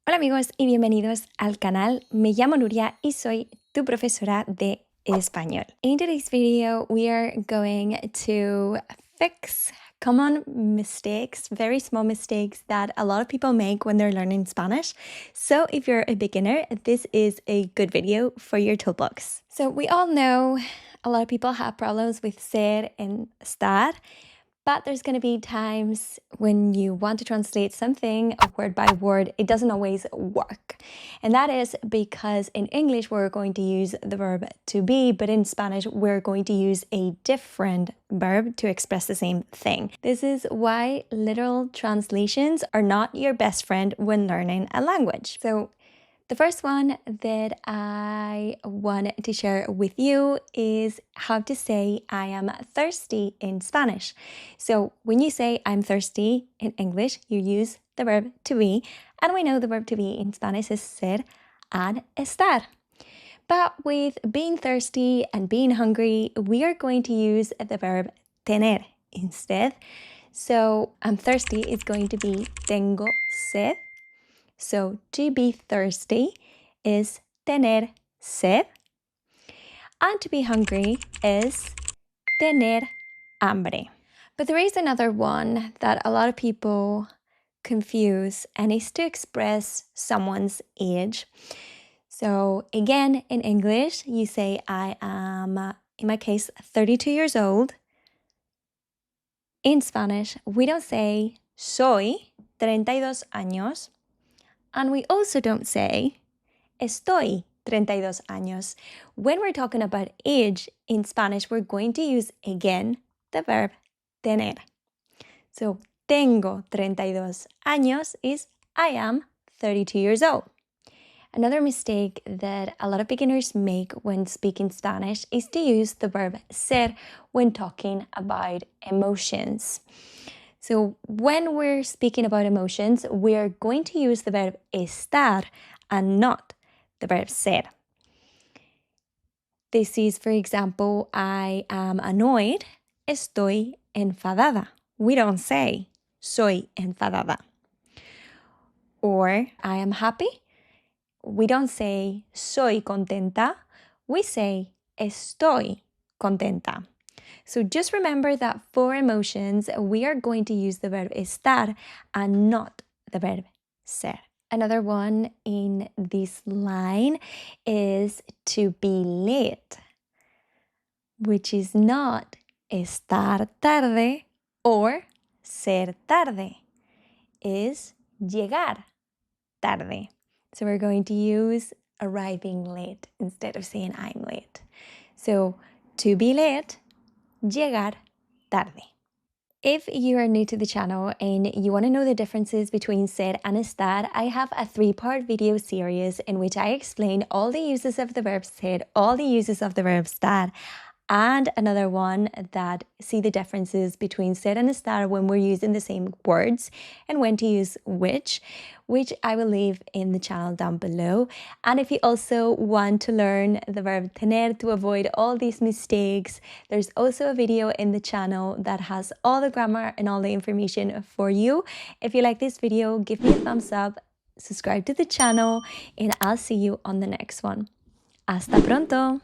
Hola amigos y bienvenidos al canal. Me llamo Nuria y soy tu profesora de español. In today's video, we are going to fix common mistakes, very small mistakes that a lot of people make when they're learning Spanish. So if you're a beginner, this is a good video for your toolbox. So we all know a lot of people have problems with ser and estar. But there's going to be times when you want to translate something word by word, it doesn't always work. And that is because in English, we're going to use the verb to be, but in Spanish, we're going to use a different verb to express the same thing. This is why literal translations are not your best friend when learning a language. So the first one that I want to share with you is how to say I am thirsty in Spanish. So when you say I'm thirsty in English, you use the verb to be, and we know the verb to be in Spanish is ser and estar. But with being thirsty and being hungry, we are going to use the verb tener instead. So I'm thirsty is going to be tengo sed. So to be thirsty is tener sed. And to be hungry is tener hambre. But there is another one that a lot of people confuse, and is to express someone's age. So again, in English, you say I am, in my case, 32 years old. In Spanish, we don't say soy 32 años. And we also don't say, estoy 32 años. When we're talking about age in Spanish, we're going to use again the verb tener. So, tengo 32 años is I am 32 years old. Another mistake that a lot of beginners make when speaking Spanish is to use the verb ser when talking about emotions. So when we're speaking about emotions, we are going to use the verb estar and not the verb ser. This is, for example, I am annoyed, estoy enfadada. We don't say soy enfadada. Or I am happy. We don't say soy contenta. We say estoy contenta. So just remember that for emotions, we are going to use the verb estar and not the verb ser. Another one in this line is to be late, which is not estar tarde or ser tarde, is llegar tarde. So we're going to use arriving late instead of saying I'm late. So to be late, llegar tarde. If you are new to the channel and you want to know the differences between ser and estar, I have a 3-part video series in which I explain all the uses of the verb ser, all the uses of the verb estar, and another one that see the differences between ser and estar when we're using the same words and when to use which I will leave in the channel down below. And if you also want to learn the verb tener to avoid all these mistakes, there's also a video in the channel that has all the grammar and all the information for you. If you like this video, give me a thumbs up, subscribe to the channel, and I'll see you on the next one. Hasta pronto!